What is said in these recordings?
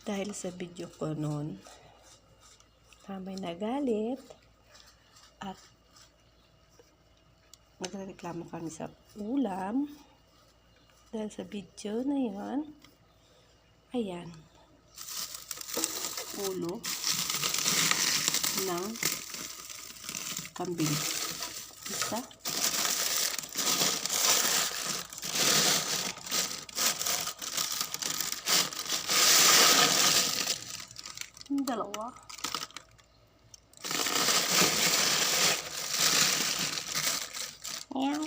Dahil sa video ko noon, may nagalit at nagreklamo kami sa ulam. Dahil sa video na yun, ayan, ulo ng kambing. Isa. Dalawa. Meow.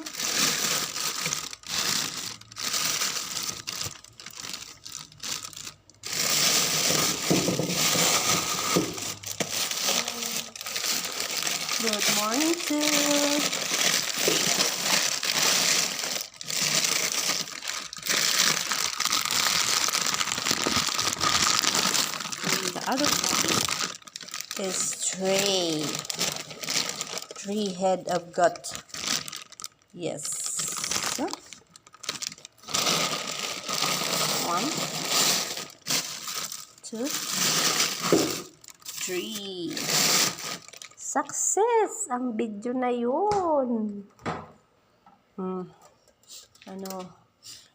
Good morning, sir. The other one is three head of gut. Yes. So, 1, 2, 3. Success ang video na yun.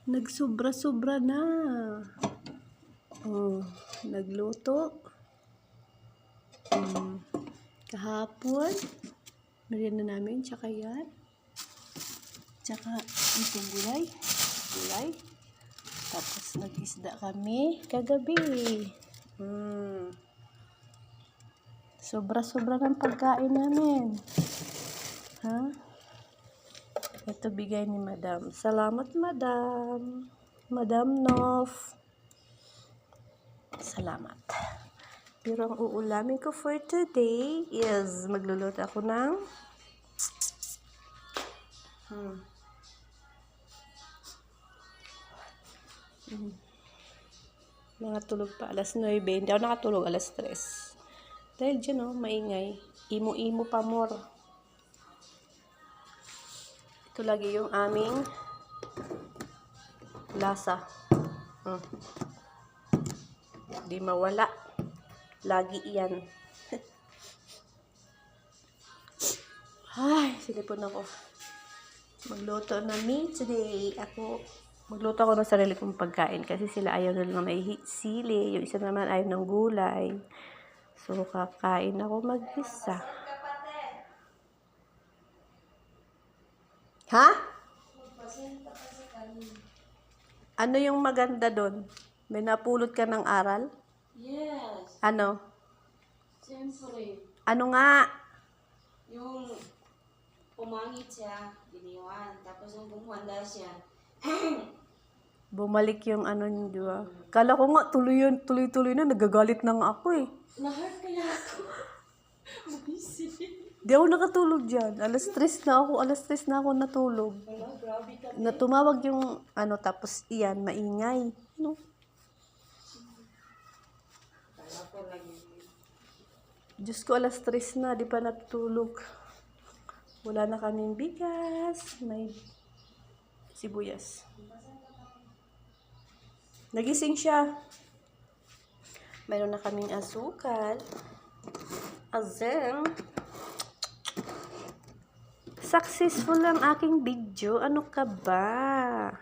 Nagsobra-sobra na. Nagluto. Kahapon, merienda namin, tsaka yan. Tsaka itong gulay. Tapos nag-isda kami kagabi. Sobra-sobra ng pagkain namin. Ito bigay ni Madam. Salamat, Madam. Madam Nof. Salamat. Pero ang uulamin ko for today is magluluto ako ng nakatulog pa alas 9. Hindi ako nakatulog alas 3. Dahil dyan maingay. Imo-imo pa more. Ito lagi yung aming lasa. Di mawala. Lagi iyan. Ay, silipon ako. Magluto na me today. Magluto ako ng sarili kong pagkain kasi sila ayaw na may sili. Yung isa naman ayaw ng gulay. So, kakain ako mag-isa. Ha? Ano yung maganda doon? May napulot ka ng aral? Yes. Ano? Siyempre. Ano nga? Yung pumangit siya, iniwan. Tapos yung bumanda siya. Bumalik yung ano niyo, di ba? Kala ko nga tuloy-tuloy na, nagagalit na nga ako eh. Na-hurt kaya ako. Busy. Di ako nakatulog dyan. Alas 3 na ako natulog. Wala, grabe ka. Natumawag yung tapos iyan, maingay. Ano? Kala ko lagi. Diyos ko, alas 3 na, di pa natulog. Wala na kaming bigas. May sibuyas. Nagising siya. Mayroon na kaming asukal. Azeng. Successful ang aking video. Ano ka ba?